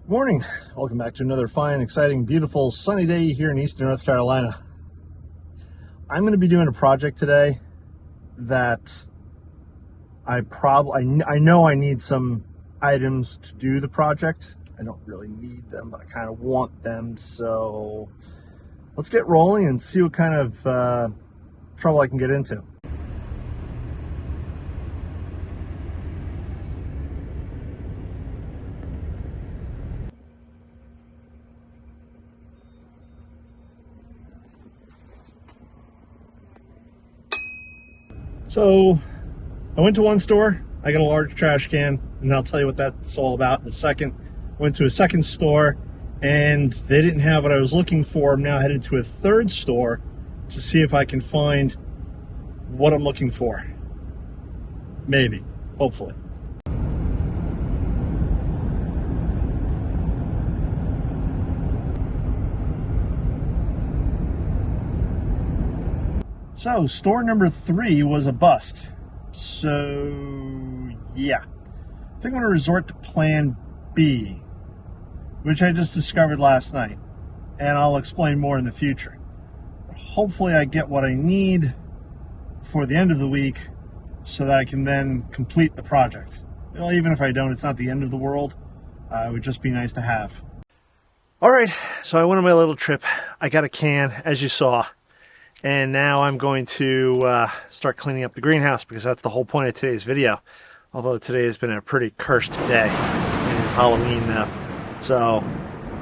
Morning. Welcome back to another fine, exciting, beautiful, sunny day here in Eastern North Carolina. I'm going to be doing a project today that I know I need some items to do the project. I don't really need them, but I kind of want them. So let's get rolling and see what kind of trouble I can get into. So I went to one store, I got a large trash can, and I'll tell you what that's all about in a second. Went to a second store and they didn't have what I was looking for. I'm now headed to a third store to see if I can find what I'm looking for. Maybe, hopefully. So, store number 3 was a bust. So, yeah. I think I'm going to resort to plan B, which I just discovered last night. And I'll explain more in the future. But hopefully I get what I need for the end of the week so that I can then complete the project. Well, even if I don't, it's not the end of the world. It would just be nice to have. Alright, so I went on my little trip. I got a can, as you saw. And now I'm going to start cleaning up the greenhouse because that's the whole point of today's video. Although today has been a pretty cursed day. And it's Halloween now. So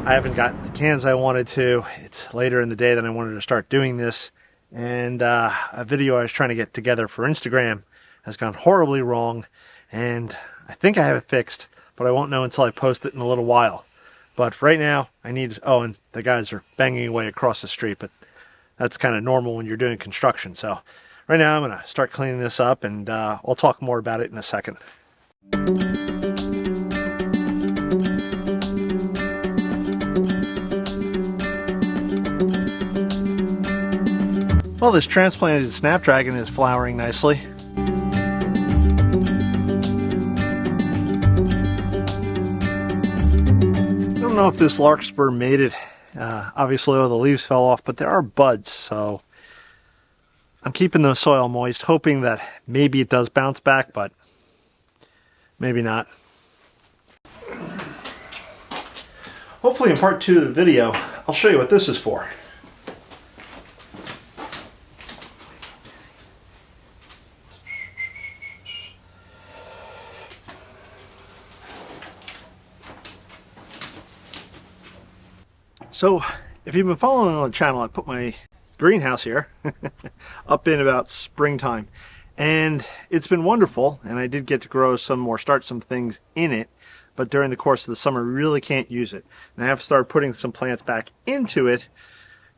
I haven't gotten the cans I wanted to. It's later in the day than I wanted to start doing this. And a video I was trying to get together for Instagram has gone horribly wrong. And I think I have it fixed. But I won't know until I post it in a little while. But right now I need... Oh, and the guys are banging away across the street. But that's kind of normal when you're doing construction. So right now I'm going to start cleaning this up, and I'll talk more about it in a second. Well, this transplanted snapdragon is flowering nicely. I don't know if this larkspur made it. Obviously all the leaves fell off, but there are buds, so I'm keeping the soil moist, hoping that maybe it does bounce back, but maybe not. Hopefully in part 2 of the video, I'll show you what this is for. So, if you've been following on the channel, I put my greenhouse here up in about springtime. And it's been wonderful, and I did get to grow some more, start some things in it, but during the course of the summer, really can't use it. And I have started putting some plants back into it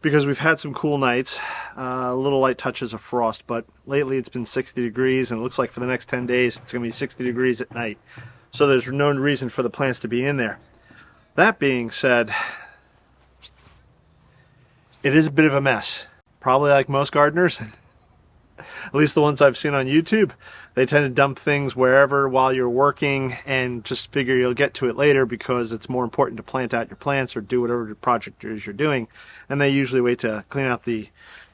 because we've had some cool nights, little light touches of frost, but lately it's been 60 degrees, and it looks like for the next 10 days, it's going to be 60 degrees at night. So there's no reason for the plants to be in there. That being said, it is a bit of a mess. Probably like most gardeners, at least the ones I've seen on YouTube, they tend to dump things wherever while you're working and just figure you'll get to it later because it's more important to plant out your plants or do whatever the project is you're doing. And they usually wait to clean out the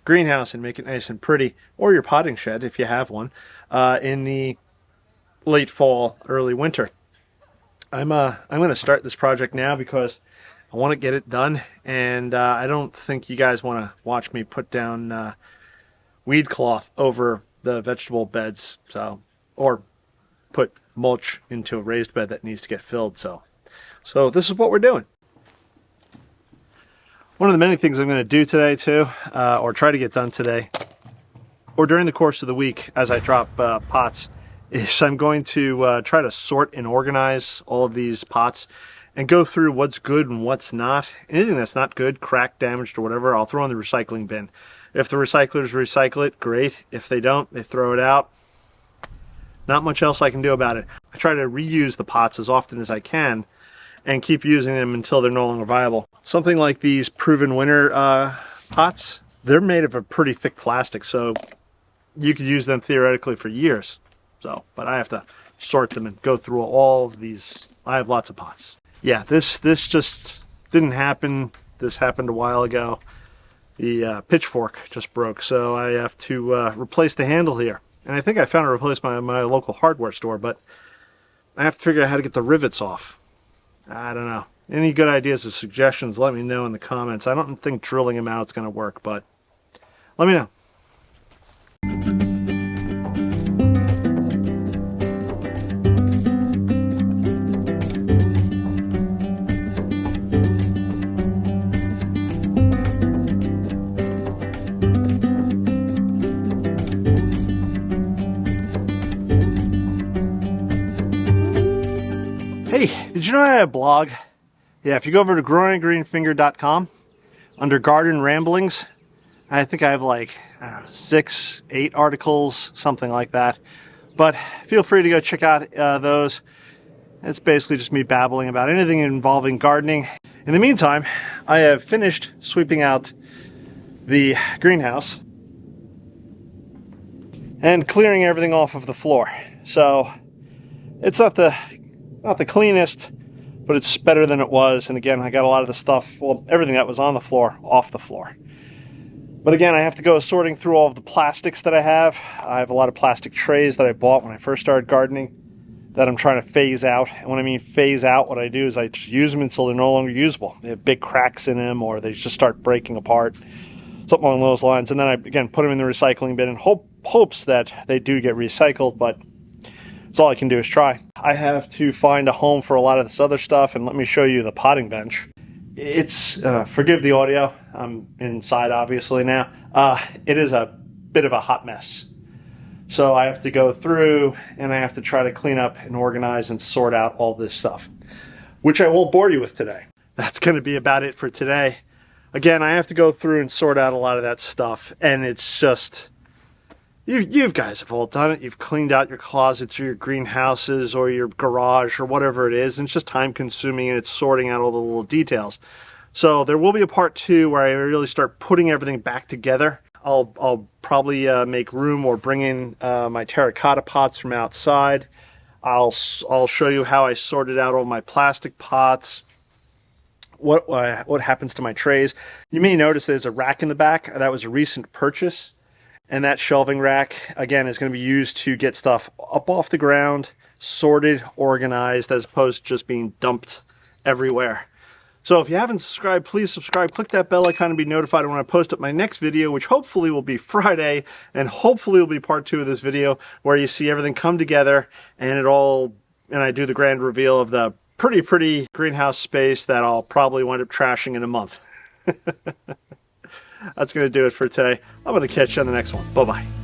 greenhouse and make it nice and pretty, or your potting shed if you have one, in the late fall, early winter. I'm going to start this project now because I want to get it done, and I don't think you guys want to watch me put down weed cloth over the vegetable beds, or put mulch into a raised bed that needs to get filled. So this is what we're doing. One of the many things I'm going to do today too, or try to get done today, or during the course of the week as I drop pots, is I'm going to try to sort and organize all of these pots and go through what's good and what's not. Anything that's not good, cracked, damaged, or whatever, I'll throw in the recycling bin. If the recyclers recycle it, great. If they don't, they throw it out. Not much else I can do about it. I try to reuse the pots as often as I can and keep using them until they're no longer viable. Something like these Proven Winner pots, they're made of a pretty thick plastic, so you could use them theoretically for years. But I have to sort them and go through all of these. I have lots of pots. yeah, this just didn't happen. This happened a while ago. The pitchfork just broke, so I have to replace the handle here. And I think I found a replacement at my local hardware store, but I have to figure out how to get the rivets off. I don't know. Any good ideas or suggestions, let me know in the comments. I don't think drilling them out is going to work, but let me know. Hey, did you know I have a blog? Yeah, if you go over to growinggreenfinger.com, under Garden Ramblings, I think I have like 6, 8 articles, something like that. But feel free to go check out those. It's basically just me babbling about anything involving gardening. In the meantime, I have finished sweeping out the greenhouse and clearing everything off of the floor. So it's not the cleanest, but it's better than it was. And again, I got a lot of the stuff, well, everything that was on the floor, off the floor. But again, I have to go sorting through all of the plastics that I have. I have a lot of plastic trays that I bought when I first started gardening that I'm trying to phase out. And when I mean phase out, what I do is I just use them until they're no longer usable. They have big cracks in them, or they just start breaking apart, something along those lines. And then I, again, put them in the recycling bin in hopes that they do get recycled, but that's all I can do is try. I have to find a home for a lot of this other stuff, and let me show you the potting bench. It's, forgive the audio, I'm inside obviously now. It is a bit of a hot mess. So I have to go through and I have to try to clean up and organize and sort out all this stuff, which I won't bore you with today. That's going to be about it for today. Again, I have to go through and sort out a lot of that stuff, and it's just, you guys have all done it. You've cleaned out your closets or your greenhouses or your garage or whatever it is, and it's just time consuming, and it's sorting out all the little details. So there will be a part 2 where I really start putting everything back together. I'll probably make room or bring in my terracotta pots from outside. I'll show you how I sorted out all my plastic pots, what happens to my trays. You may notice there's a rack in the back. That was a recent purchase. And that shelving rack, again, is going to be used to get stuff up off the ground, sorted, organized, as opposed to just being dumped everywhere. So if you haven't subscribed, please subscribe. Click that bell icon and be notified when I post up my next video, which hopefully will be Friday, and hopefully will be part 2 of this video, where you see everything come together and I do the grand reveal of the pretty greenhouse space that I'll probably wind up trashing in a month. That's going to do it for today. I'm going to catch you on the next one. Bye-bye.